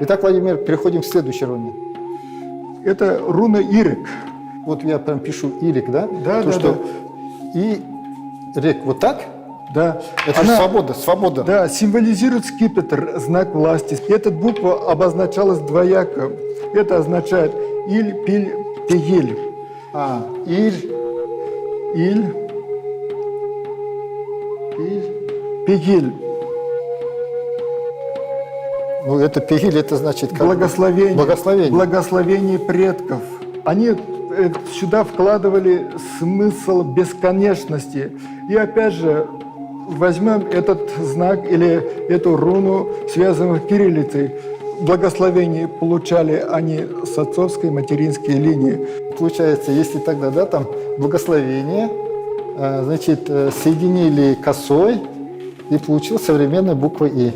Итак, Владимир, переходим к следующей руне. Это руна Ирек. Вот я прям пишу Ирик, да? Да, То, да, что И рек вот так? Да. Это же свобода, свобода. Да, символизирует скипетр, знак власти. Эта буква обозначалась двояко. Это означает Иль, Пиль, Пегиль. Иль, Иль, Пегиль. Ну, это Пегиль, это значит как? Благословение. Благословение. Благословение предков. Они сюда вкладывали смысл бесконечности. И опять же, возьмем этот знак или эту руну, связанную с кириллицей. Благословение получали они с отцовской материнской линии. Получается, если тогда, да, там благословение, значит, соединили косой, и получилась современная буква И.